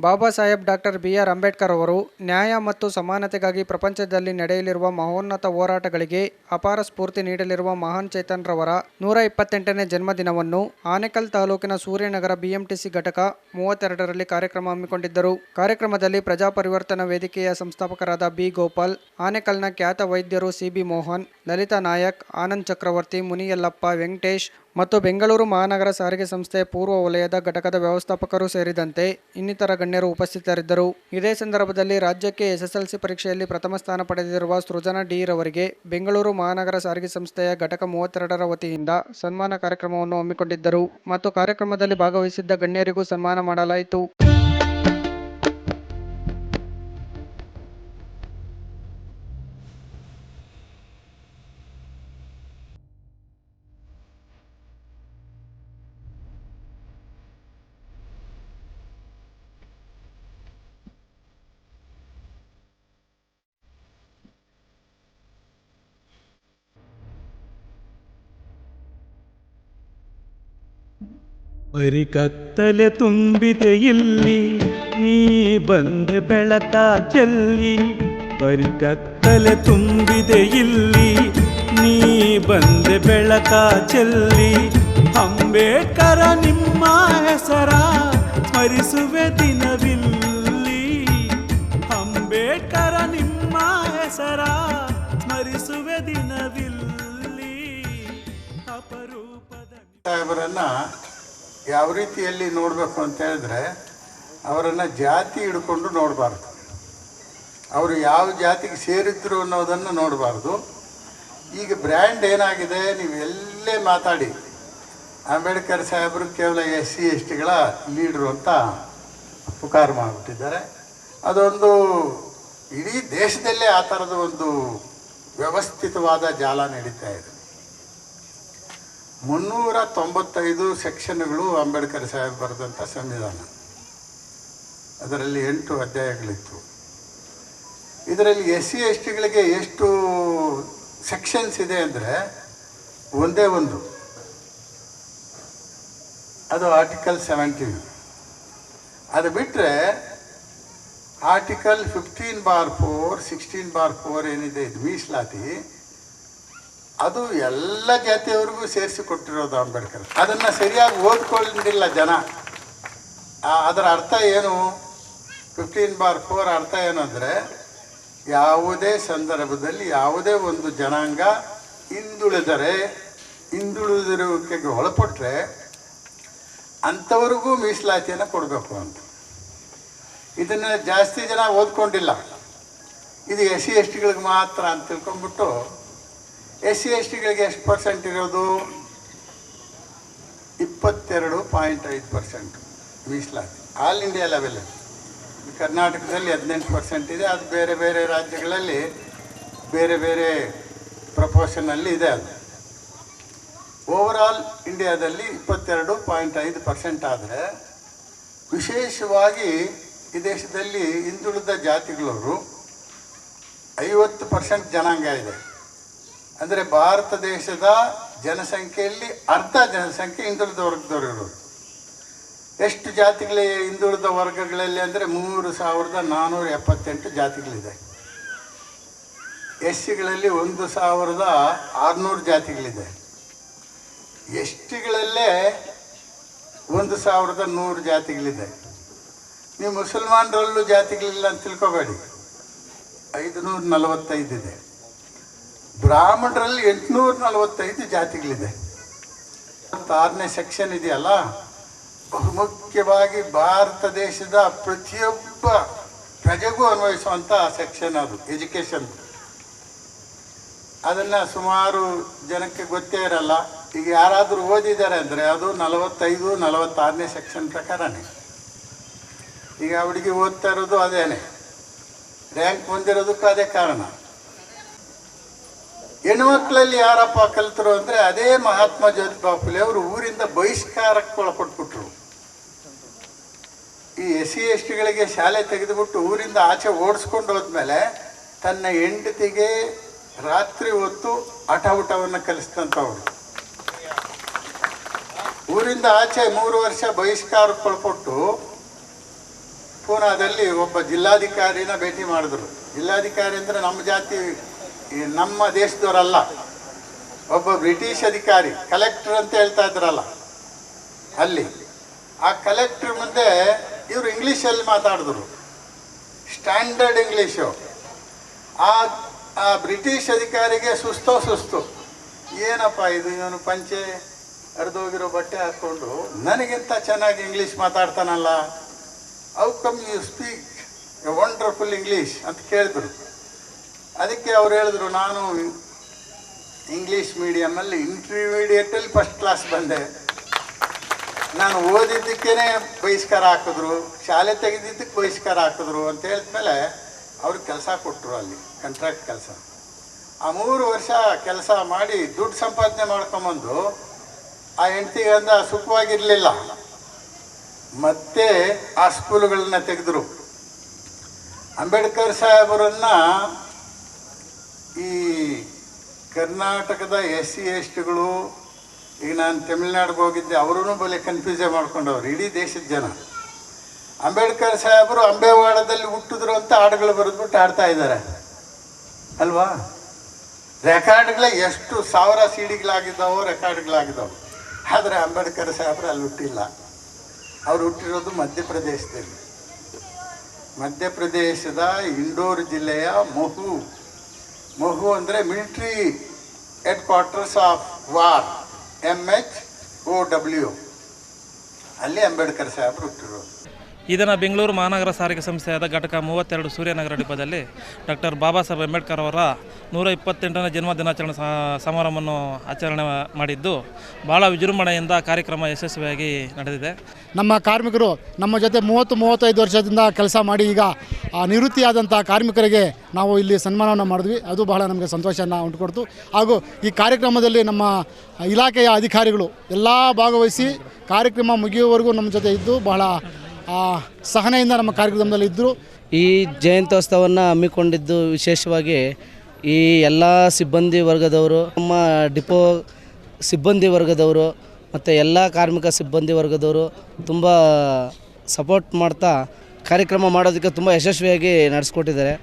Baba Saheb doctor B R. Ambedkar ಅವರು ನ್ಯಾಯ ಮತ್ತು ಸಮಾನತೆಗಾಗಿ ಪ್ರಪಂಚದಲ್ಲಿ ನಡೆಯಲಿರುವ ಮಹೋನ್ನತ ಹೋರಾಟಗಳಿಗೆ ಅಪಾರ ಸ್ಫೂರ್ತಿ ನೀಡಲಿರುವ ಮಹಾನ್ ಚೇತನ್ರವರ 128ನೇ ಜನ್ಮದಿನವನ್ನು ಆನೇಕಲ್ ತಾಲೂಕಿನ ಸೂರ್ಯನಗರ ಬಿಎಂಟಿಸಿ ಘಟಕ 32ರಲ್ಲಿ ಕಾರ್ಯಕ್ರಮ ಹಮ್ಮಿಕೊಂಡಿದ್ದರು. ಕಾರ್ಯಕ್ರಮದಲ್ಲಿ ಪ್ರಜಾಪರಿವರ್ತನಾ ವೇದಿಕೆಯ ಸಂಸ್ಥಾಪಕರಾದ ಬಿ. ಗೋಪಾಲ್, ಆನೇಕಲ್ನ ಖ್ಯಾತ ವೈದ್ಯರು ಸಿ.ಬಿ. ಮೋಹನ್, ಲಲಿತಾ ನಾಯಕ್, ಆನಂದ್ ಚಕ್ರವರ್ತಿ, ಮುನಿಯಲ್ಲಪ್ಪ, ವೆಂಕಟೇಶ್ ಮತ್ತು ಬೆಂಗಳೂರು ಮಹಾನಗರ ಸಾರಿಗೆ ಸಂಸ್ಥೆಯ ಪೂರ್ವ ವಲಯದ ಘಟಕದ ವ್ಯವಸ್ಥಾಪಕರು ಸೇರಿದಂತೆ ಇನ್ನಿತರ ಗಣ್ಯರು ಉಪಸ್ಥಿತರಿದ್ದರು. ಇದೇ ಸಂದರ್ಭದಲ್ಲಿ ರಾಜ್ಯಕ್ಕೆ ಎಸ್ಎಸ್ಎಲ್ಸಿ ಪರೀಕ್ಷೆಯಲ್ಲಿ ಪ್ರಥಮ ಸ್ಥಾನ ಪಡೆದಿರುವ ಸೃಜನಾ ಡಿ ರವರಿಗೆ ಬೆಂಗಳೂರು ಮಹಾನಗರ ಸಾರಿಗೆ ಸಂಸ್ಥೆಯ ಘಟಕ 32ರ ವತಿಯಿಂದ ಸನ್ಮಾನ ಕಾರ್ಯಕ್ರಮವನ್ನು ಹಮ್ಮಿಕೊಂಡಿದ್ದರು ಮತ್ತು ಕಾರ್ಯಕ್ರಮದಲ್ಲಿ ಭಾಗವಹಿಸಿದ್ದ ಗಣ್ಯರಿಗೂ ಸನ್ಮಾನ ಮಾಡಲಾಯಿತು. ಬರಿ ಕತ್ತಲೆ ತುಂಬಿದೆ ಇಲ್ಲಿ, ನೀ ಬಂದೆ ಬೆಳಕ ಚೆಲ್ಲಿ. ಬರಿ ಕತ್ತಲೆ ತುಂಬಿದೆ ಇಲ್ಲಿ, ನೀ ಬಂದೆ ಬೆಳಕ ಚೆಲ್ಲಿ. ಅಂಬೇಡ್ಕರ ನಿಮ್ಮ ಹೆಸರ ಸ್ಮರಿಸುವೆ ದಿನವಿಲ್ಲಿ. ಅಂಬೇಡ್ಕರ ನಿಮ್ಮ ಹೆಸರ ಸ್ಮರಿಸುವೆ ದಿನವಿಲ್ಲಿ. ಅಪರೂಪದ ಸಾಹೇಬರನ್ನ ಯಾವ ರೀತಿಯಲ್ಲಿ ನೋಡಬೇಕು ಅಂತ ಹೇಳಿದ್ರೆ, ಅವರನ್ನು ಜಾತಿ ಹಿಡ್ಕೊಂಡು ನೋಡಬಾರ್ದು. ಅವರು ಯಾವ ಜಾತಿಗೆ ಸೇರಿದ್ರು ಅನ್ನೋದನ್ನು ನೋಡಬಾರ್ದು. ಈಗ ಬ್ರ್ಯಾಂಡ್ ಏನಾಗಿದೆ, ನೀವು ಎಲ್ಲೇ ಮಾತಾಡಿ ಅಂಬೇಡ್ಕರ್ ಸಾಹೇಬರು ಕೇವಲ SC/STಗಳ ಲೀಡ್ರು ಅಂತ ಪುಕಾರು ಮಾಡಿಬಿಟ್ಟಿದ್ದಾರೆ. ಅದೊಂದು ಇಡೀ ದೇಶದಲ್ಲೇ ಆ ಥರದ ಒಂದು ವ್ಯವಸ್ಥಿತವಾದ ಜಾಲ ನಡೀತಾ ಇದೆ. 395 ಸೆಕ್ಷನ್ಗಳು ಅಂಬೇಡ್ಕರ್ ಸಾಹೇಬ್ ಬರೆದಂಥ ಸಂವಿಧಾನ. ಅದರಲ್ಲಿ 8 ಅಧ್ಯಾಯಗಳಿತ್ತು. ಇದರಲ್ಲಿ SC/STಗಳಿಗೆ ಎಷ್ಟು ಸೆಕ್ಷನ್ಸ್ ಇದೆ ಅಂದರೆ ಒಂದೇ ಒಂದು, ಅದು ಆರ್ಟಿಕಲ್ 17. ಅದು ಬಿಟ್ಟರೆ ಆರ್ಟಿಕಲ್ 15/4, 16/4 ಏನಿದೆ ಇದು ಮೀಸಲಾತಿ, ಅದು ಎಲ್ಲ ಜಾತಿಯವರಿಗೂ ಸೇರಿಸಿ ಕೊಟ್ಟಿರೋದು ಅಂಬೇಡ್ಕರ್. ಅದನ್ನು ಸರಿಯಾಗಿ ಓದ್ಕೊಂಡಿಲ್ಲ ಜನ. ಅದರ ಅರ್ಥ ಏನು? 15/4 ಅರ್ಥ ಏನು ಅಂದರೆ, ಯಾವುದೇ ಸಂದರ್ಭದಲ್ಲಿ ಯಾವುದೇ ಒಂದು ಜನಾಂಗ ಹಿಂದುಳಿದಿರುವಿಕೆಗೆ ಒಳಪಟ್ಟರೆ ಅಂಥವ್ರಿಗೂ ಮೀಸಲಾತಿಯನ್ನು ಕೊಡಬೇಕು ಅಂತ. ಇದನ್ನು ಜಾಸ್ತಿ ಜನ ಓದ್ಕೊಂಡಿಲ್ಲ. ಇದು SC/STಗಳಿಗೆ ಮಾತ್ರ ಅಂತ ತಿಳ್ಕೊಂಡ್ಬಿಟ್ಟು SC/STಗಳಿಗೆ ಎಷ್ಟು ಪರ್ಸೆಂಟ್ ಇರೋದು? 22.5% ಮೀಸಲಾತಿ ಆಲ್ ಇಂಡಿಯಾ ಲೆವೆಲಲ್ಲಿ. ಕರ್ನಾಟಕದಲ್ಲಿ 18% ಇದೆ. ಅದು ಬೇರೆ ಬೇರೆ ರಾಜ್ಯಗಳಲ್ಲಿ ಬೇರೆ ಬೇರೆ ಪ್ರಪೋರ್ಷನಲ್ಲಿ ಇದೆ. ಅದು ಓವರಾಲ್ ಇಂಡಿಯಾದಲ್ಲಿ 22.5% ಆದರೆ, ವಿಶೇಷವಾಗಿ ಈ ದೇಶದಲ್ಲಿ ಹಿಂದುಳಿದ ಜಾತಿಗಳವರು 50% ಜನಾಂಗ ಇದೆ. ಅಂದರೆ ಭಾರತ ದೇಶದ ಜನಸಂಖ್ಯೆಯಲ್ಲಿ ಅರ್ಧ ಜನಸಂಖ್ಯೆ ಹಿಂದುಳಿದ ವರ್ಗದವರು ಇರೋದು. ಎಷ್ಟು ಜಾತಿಗಳೇ ಹಿಂದುಳಿದ ವರ್ಗಗಳಲ್ಲಿ ಅಂದರೆ 3478 ಜಾತಿಗಳಿದೆ. SCಗಳಲ್ಲಿ 1600 ಜಾತಿಗಳಿದೆ. STಗಳಲ್ಲೇ 1100 ಜಾತಿಗಳಿದೆ. ನೀವು ಮುಸಲ್ಮಾನರಲ್ಲೂ ಜಾತಿಗಳಿಲ್ಲ ಅಂತ ತಿಳ್ಕೊಬೇಡಿ, 545 ಇದೆ. ಬ್ರಾಹ್ಮಣರಲ್ಲಿ 845 ಜಾತಿಗಳಿದೆ. 6ನೇ ಸೆಕ್ಷನ್ ಇದೆಯಲ್ಲ, ಬಹುಮುಖ್ಯವಾಗಿ ಭಾರತ ದೇಶದ ಪ್ರತಿಯೊಬ್ಬ ಪ್ರಜೆಗೂ ಅನ್ವಯಿಸುವಂಥ ಸೆಕ್ಷನ್. ಅದು ಎಜುಕೇಷನ್. ಅದನ್ನು ಸುಮಾರು ಜನಕ್ಕೆ ಗೊತ್ತೇ ಇರಲ್ಲ. ಈಗ ಯಾರಾದರೂ ಓದಿದ್ದಾರೆ ಅಂದರೆ ಅದು 46ನೇ ಸೆಕ್ಷನ್ ಪ್ರಕಾರನೇ. ಈಗ ಹುಡುಗಿ ಓದ್ತಾ ಇರೋದು ಅದೇನೆ, ರ್ಯಾಂಕ್ ಬಂದಿರೋದಕ್ಕೂ ಅದೇ ಕಾರಣ. ಹೆಣ್ಮಕ್ಳಲ್ಲಿ ಯಾರಪ್ಪ ಕಲಿತರು ಅಂದರೆ ಅದೇ ಮಹಾತ್ಮ ಜ್ಯೋತಿಬಾ ಫುಲೆ ಅವರು ಊರಿಂದ ಬಹಿಷ್ಕಾರಕ್ಕೆ ಒಳಪಟ್ಬಿಟ್ರು. ಈ SC/STಗಳಿಗೆ ಶಾಲೆ ತೆಗೆದುಬಿಟ್ಟು ಊರಿಂದ ಆಚೆ ಓಡಿಸ್ಕೊಂಡು ಹೋದ್ಮೇಲೆ ತನ್ನ ಹೆಂಡತಿಗೆ ರಾತ್ರಿ ಹೊತ್ತು ಆಟವನ್ನು ಕಲಿಸ್ತಂಥವ್ರು. ಊರಿಂದ ಆಚೆ 3 ವರ್ಷ ಬಹಿಷ್ಕಾರಕ್ಕೊಳಪಟ್ಟು ಪೂನಾದಲ್ಲಿ ಒಬ್ಬ ಜಿಲ್ಲಾಧಿಕಾರಿನ ಭೇಟಿ ಮಾಡಿದ್ರು. ಜಿಲ್ಲಾಧಿಕಾರಿ ಅಂದರೆ ನಮ್ಮ ಜಾತಿ, ನಮ್ಮ ದೇಶದವರಲ್ಲ, ಒಬ್ಬ ಬ್ರಿಟಿಷ್ ಅಧಿಕಾರಿ, ಕಲೆಕ್ಟರ್ ಅಂತ ಹೇಳ್ತಾ ಇದ್ರಲ್ಲ ಅಲ್ಲಿ. ಆ ಕಲೆಕ್ಟರ್ ಮುಂದೆ ಇವರು ಇಂಗ್ಲೀಷಲ್ಲಿ ಮಾತಾಡಿದ್ರು, ಸ್ಟ್ಯಾಂಡರ್ಡ್ ಇಂಗ್ಲೀಷು. ಆ ಬ್ರಿಟಿಷ್ ಅಧಿಕಾರಿಗೆ ಸುಸ್ತು, ಏನಪ್ಪ ಇದು, ಇವನು ಪಂಚೆ ಹರಿದೋಗಿರೋ ಬಟ್ಟೆ ಹಾಕ್ಕೊಂಡು ನನಗಿಂತ ಚೆನ್ನಾಗಿ ಇಂಗ್ಲೀಷ್ ಮಾತಾಡ್ತಾನಲ್ಲ, how come you speak a wonderful English ಅಂತ ಕೇಳಿದ್ರು. ಅದಕ್ಕೆ ಅವ್ರು ಹೇಳಿದ್ರು, ನಾನು ಇಂಗ್ಲೀಷ್ ಮೀಡಿಯಮಲ್ಲಿ ಇಂಟರ್ಮೀಡಿಯೇಟಲ್ಲಿ ಫಸ್ಟ್ ಕ್ಲಾಸ್ ಬಂದೆ, ನಾನು ಓದಿದ್ದಕ್ಕೇ ಬಹಿಷ್ಕಾರ ಹಾಕಿದ್ರು, ಶಾಲೆ ತೆಗೆದಿದ್ದಕ್ಕೆ ಬಹಿಷ್ಕಾರ ಹಾಕಿದ್ರು ಅಂತ ಹೇಳಿದ್ಮೇಲೆ ಅವ್ರಿಗೆ ಕೆಲಸ ಕೊಟ್ಟರು, ಅಲ್ಲಿ ಕಾಂಟ್ರಾಕ್ಟ್ ಕೆಲಸ. ಆ 3 ವರ್ಷ ಕೆಲಸ ಮಾಡಿ ದುಡ್ಡು ಸಂಪಾದನೆ ಮಾಡ್ಕೊಂಬಂದು ಆ ಹೆಂಡತಿಗಂದ ಸುಖವಾಗಿರಲಿಲ್ಲ. ಮತ್ತೆ ಆ ಸ್ಕೂಲುಗಳನ್ನ ತೆಗೆದ್ರು. ಅಂಬೇಡ್ಕರ್ ಸಾಹೇಬರನ್ನು ಈ ಕರ್ನಾಟಕದ SC STಗಳು, ಈಗ ನಾನು ತಮಿಳ್ನಾಡಿಗೆ ಹೋಗಿದ್ದೆ, ಅವರೂ ಬಲೆ ಕನ್ಫ್ಯೂಸೇ ಮಾಡ್ಕೊಂಡವ್ರು ಇಡೀ ದೇಶದ ಜನ. ಅಂಬೇಡ್ಕರ್ ಸಾಹೇಬರು ಅಂಬೇವಾಡದಲ್ಲಿ ಹುಟ್ಟಿದ್ರು ಅಂತ ಹಾಡುಗಳು ಬರೆದ್ಬಿಟ್ಟು ಆಡ್ತಾ ಇದ್ದಾರೆ ಅಲ್ವಾ. ರೆಕಾರ್ಡ್ಗಳೇ ಎಷ್ಟು 1000 CD ರೆಕಾರ್ಡ್ಗಳಾಗಿದ್ದಾವೆ. ಆದರೆ ಅಂಬೇಡ್ಕರ್ ಸಾಹೇಬರು ಅಲ್ಲಿ ಹುಟ್ಟಿಲ್ಲ. ಅವರು ಹುಟ್ಟಿರೋದು ಮಧ್ಯಪ್ರದೇಶದಲ್ಲಿ. ಮಧ್ಯಪ್ರದೇಶದ ಇಂಡೋರ್ ಜಿಲ್ಲೆಯ ಮೊಹು ಅಂದರೆ military head quarters of war, MHOW, ಅಲ್ಲಿ ಅಂಬೇಡ್ಕರ್ ಸಾಹೇಬರು ಹುಟ್ಟಿರೋದು. ಈ ದಿನ ಬೆಂಗಳೂರು ಮಹಾನಗರ ಸಾರಿಗೆ ಸಂಸ್ಥೆಯಾದ ಘಟಕ 32 ಸೂರ್ಯನಗರ ಡಿಪೋದಲ್ಲಿ ಡಾಕ್ಟರ್ ಬಾಬಾ ಸಾಹೇಬ್ ಅಂಬೇಡ್ಕರ್ ಅವರ 128ನೇ ಜನ್ಮ ದಿನಾಚರಣೆ ಸಮಾರಂಭವನ್ನು ಆಚರಣೆ ಮಾಡಿದ್ದು ಭಾಳ ವಿಜೃಂಭಣೆಯಿಂದ ಕಾರ್ಯಕ್ರಮ ಯಶಸ್ವಿಯಾಗಿ ನಡೆದಿದೆ. ನಮ್ಮ ಕಾರ್ಮಿಕರು ನಮ್ಮ ಜೊತೆ 30-35 ವರ್ಷದಿಂದ ಕೆಲಸ ಮಾಡಿ ಈಗ ನಿವೃತ್ತಿಯಾದಂಥ ಕಾರ್ಮಿಕರಿಗೆ ನಾವು ಇಲ್ಲಿ ಸನ್ಮಾನವನ್ನು ಮಾಡಿದ್ವಿ. ಅದು ಬಹಳ ನಮಗೆ ಸಂತೋಷವನ್ನು ಉಂಟುಕೊಡ್ತು. ಹಾಗೂ ಈ ಕಾರ್ಯಕ್ರಮದಲ್ಲಿ ನಮ್ಮ ಇಲಾಖೆಯ ಅಧಿಕಾರಿಗಳು ಎಲ್ಲ ಭಾಗವಹಿಸಿ ಕಾರ್ಯಕ್ರಮ ಮುಗಿಯುವವರೆಗೂ ನಮ್ಮ ಜೊತೆ ಇದ್ದು ಬಹಳ ಸಹನೆಯಿಂದ ನಮ್ಮ ಕಾರ್ಯಕ್ರಮದಲ್ಲಿ ಇದ್ದರು. ಈ ಜಯಂತ್ಯೋತ್ಸವವನ್ನು ಹಮ್ಮಿಕೊಂಡಿದ್ದು ವಿಶೇಷವಾಗಿ ಈ ಎಲ್ಲ ಸಿಬ್ಬಂದಿ ವರ್ಗದವರು, ನಮ್ಮ ಡಿಪೋ ಸಿಬ್ಬಂದಿ ವರ್ಗದವರು ಮತ್ತು ಎಲ್ಲ ಕಾರ್ಮಿಕ ಸಿಬ್ಬಂದಿ ವರ್ಗದವರು ತುಂಬ ಸಪೋರ್ಟ್ ಮಾಡ್ತಾ ಕಾರ್ಯಕ್ರಮ ಮಾಡೋದಕ್ಕೆ ತುಂಬ ಯಶಸ್ವಿಯಾಗಿ ನಡೆಸ್ಕೊಟ್ಟಿದ್ದಾರೆ.